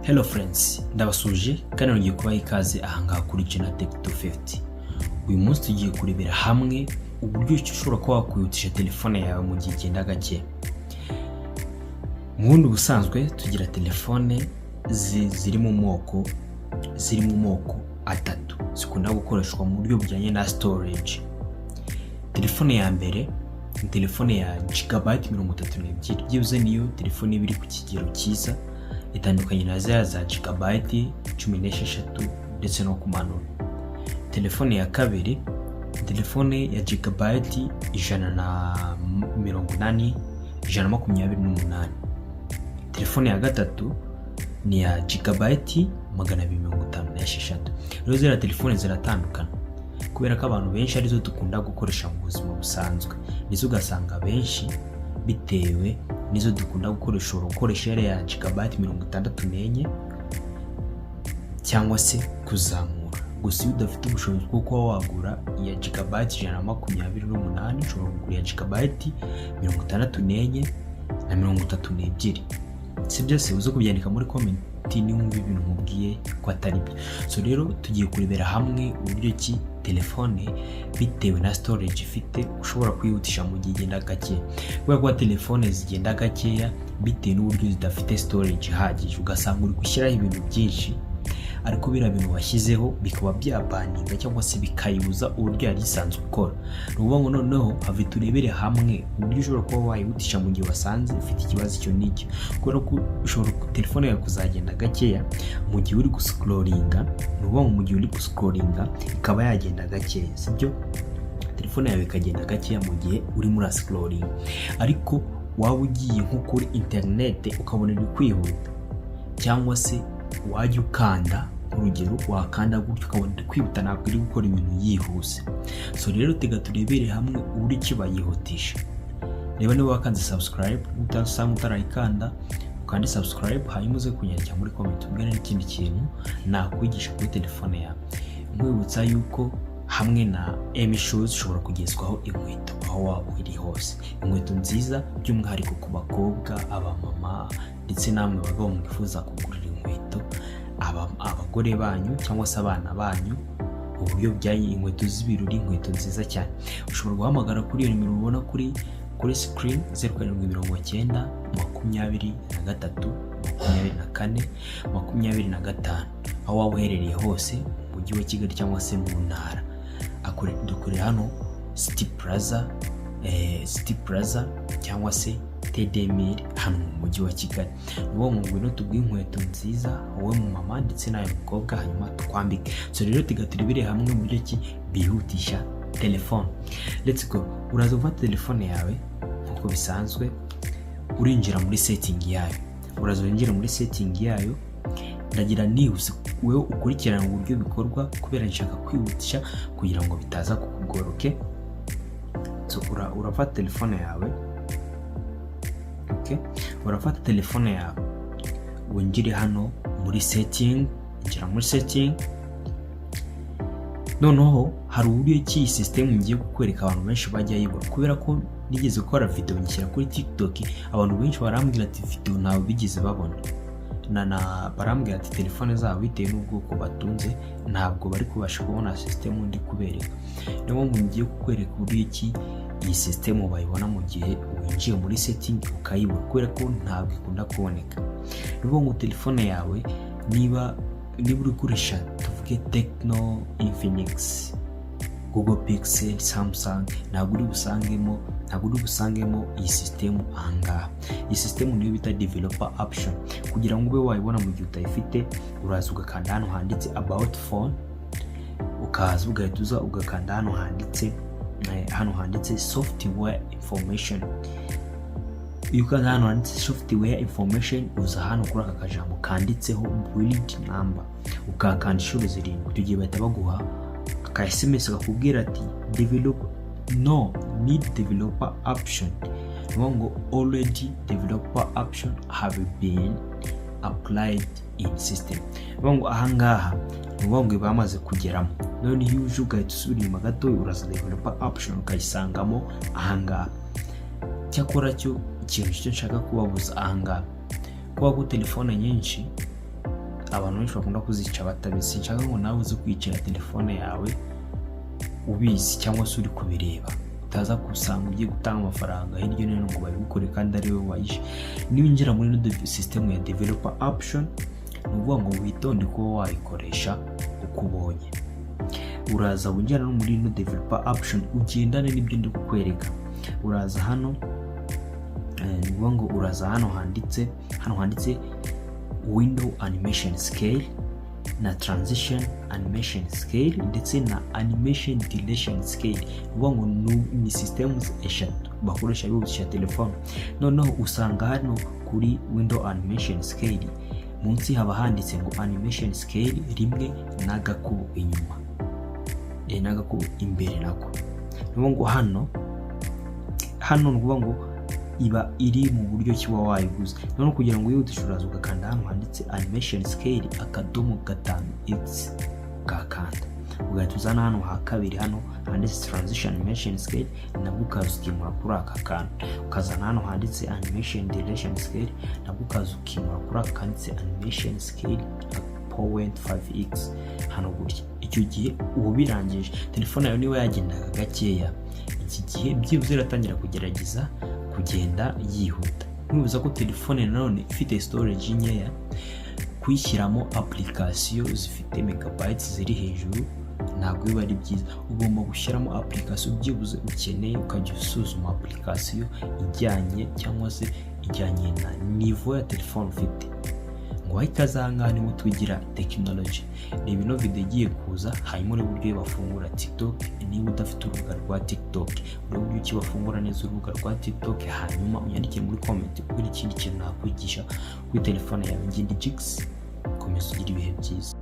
Hello friends, ndabasuje kandi ngiye kubaha ikaze ahangaha kuri Channel Tech 250. Uyu munsi tugiye kurebera hamwe uburyo ushobora kuba wakwihutisha telefone yawe mu gihe igenda gake. Mu busanzwe tugira telefone ziri mu moko atatu zikunda gukoreshwa mu buryo bujyanye na storage. Telefone ya mbere ni telefone ya gigabyte 32, byibuze niyo telefone ibiri ku kigero cyiza, itandukanye na za gigabyte 16 ndetse no kumanura. Telefone ya kabiri, telefone ya gigabyte 128. Telefone ya gatatu ni ya gigabyte 256. Rero zira telefone ziratandukana kubera ko abantu benshi arizo dukunda gukoresha mu buzima busanzwe, nizo ugasanga benshi bitewe nizo dukunda gukoresha ya gigabyte 64 cyangwa se kuzamura. Gusa iyo udafite ubushobozi bwo kuba wagura ya gigabyte 128, ushobora kugura ya gigabyte 64 na 32. Si byose uzo kubyandika muri comment niwumva ibintu mubwiye ko atari byo. So rero tugiye kurebera hamwe uburyo ki telefone bitewe na storage ifite ushobora kwihutisha mu gihe igenda gake. Kubera ko telefone zigenda gakeya bitewe n'uburyo zidafite storage ihagije, ugasanga uri gushyiraho ibintu byinshi ariko bira bintu washyizeho bikaba byabaninga cyangwa se bikayibuza uburyo yari isanzwe ukora. Nubuvuga ngo noneho have turebere hamwe uburyo ushobora kuba wayihutisha mu gihe wasanze ufite ikibazo cyo n'icyo. Kubera ko ushobora telefone yawe kuzagenda gakeya mu gihe uri guscrollinga, nubuvuga ngo mu gihe uri guscrollinga ikaba yagenda gakeya, sibyo? Telefone yawe ikagenda gakeya mu gihe uri muri scrolling, ariko waba ugiye nko kuri internet ukabona iri kwihuta, cyangwa se wajya ukanda urugero wakanda gutyo ukabona kwihuta ntabwo iri gukora ibintu yihuse. So rero tega turebere hamwe uburyo ki bayihutisha. Reba niba wakanze subscribe, utasanga utarayikanda ukandi subscribe, hanyuma uze kunyandikira muri comment ubwira n'ikindi kintu nakwigisha kuri telefone yawe. Nkwibutsa yuko hamwe na Shoes ushobora kugezwaho inkweto aho waba uri hose, inkweto nziza by'umwihariko ku bakobwa, abamama ndetse namwe bagabo mwifuza kugurira inkweto abagore banyu cyangwa se abana banyu. Uburyo byayi inkweto z'ibirori, inkweto nziza cyane. Ushobora guhamagara kuri iyo nimero ubona kuri screen 0790 23 24 25, aho waba uherereye hose mu mujyi wa Kigali cyangwa se mu ntara. Dukorera hano City Plaza cyangwa se TD1000 hano mu mujyi wa Kigali. Uwo mu ngwino tubwiye inkweto nziza wowe mu mama ndetse nayo mukobwa, hanyuma tukwambike. So rero turebere hamwe mu buryo ki bihutisha telefone. Let's go. Uraza ufata telefone yawe nkuko bisanzwe, urinjira muri setting yayo. Uraza winjira muri setting yayo, ndagira nihuse wewe ukurikirana uburyo bikorwa kubera nshaka kwihutisha kugira ngo bitaza kukugora. Okay, so urafata telefone yawe. Okay, urafata telefone yawe winjire hano muri setting, injira muri setting. Noneho hari uburyo ki system ngiye kukwereka abantu benshi bajya yibona, kubera ko nigeze gukora video nyishyira kuri TikTok, abantu benshi barambwira ati video ntawe bigeze babona barambwira ati telefone zabo bitewe n'ubwoko batunze ntabwo bari kubasha kubona system ndi kubereka. Niyo mpamvu ngiye kukwereka uburyo ki iyi system bayibona mu gihe winjiye muri setting ukayibona, kubera ko ntabwo ikunda kuboneka. Niyo ngo telefone yawe niba uri gukoresha tuvuge Tecno, Infinix, Google Pixel, Samsung, ntabwo uri busangemo iyi system ahangaha. Iyi system niyo bita developer option. Kugira ngo ube wayibona mu gihe utayifite, uraza ugakanda hano handitse about phone, ukaza ugahita ugakanda hano handitse software information. Iyo ukanda hano handitse software information, uza hano kuri aka kajambo kanditseho build number, ukakanda inshuro 7. Tugiye bahita baguha aka SMS kakubwira ati need developer option. Ngo already developer option have been applied in system. Ngo ahangaha ngo bamaze kugeramo. None iyo uje ugahita usubira inyuma gato, uraza developer option ukayisangamo ahangaha. Cyakora cyo ikintu cyo nshaka kubabuza ahangaha, kuba ku telefone nyinshi abantu benshi bakunda kuzica batabizi. Nshaka ngo nawe uze kwicira telefone yawe ubizi cyangwa se uri kubireba, utaza kusanga ugiye gutanga amafaranga hirya no hino ngo babigukore kandi ari wowe wayishe. Niwinjira muri ino system ya developer option, ni ukuvuga ngo witonde kuba wayikoresha uko ubonye. Uraza winjira no muri ino developer option ugendane n'ibyo ndi kukwereka. Uraza hano, ni ukuvuga ngo uraza hano handitse window animation scale na transition animation scale ndetse na animation duration scale. Ni ukuvuga ngo ni systems eshatu bakoresha bibusha telefone. Noneho usanga hano kuri window animation scale munsi haba handitse ngo animation scale rimwe n'agakubo inyuma, n'agakubo imbere nako. Ni ukuvuga ngo hano ni ukuvuga ngo iba iri mu buryo ki wa wayiguze. Noneho kugira ngo wihutishe uraza ugakanda hano handitse animation scale akadomo 5x kakanda, ugahita uzana hano ha kabiri hano handitse transition animation scale, nabwo ukaza ukimura kuri aka kantu. Ukazana hano handitse animation duration scale, nabwo ukaza ukimura kuri aka kanditse animation scale 0.5x hano gutya. Icyo gihe uba birangije. Telefone yawe niba yagendaga gakeya, iki gihe byibuze iratangira kugerageza kugenda yihuta. Ntibibuza ko telefone nanone ifite storage nkeya, kuyishyiramo application zifite megabytes ziri hejuru ntabwo biba ari byiza. Ugomba gushyiramo application byibuze ukeneye, ukajya usuzuma application ijyanye cyangwa se ijyanye na niveau ya telefone ufite. Ngo wahita zanga niba twigira technology. Ni bino video igiye kuza, hanyuma uri buryo bafungura TikTok. Niba udafite urubuga rwa TikTok, uri buryo ki bafungura neza urubuga rwa TikTok, hanyuma unyandikire muri comment kuri ikindi kintu nakwigisha kuri telefone yawe. Ngindi Jix, komeza ugira ibihe byiza.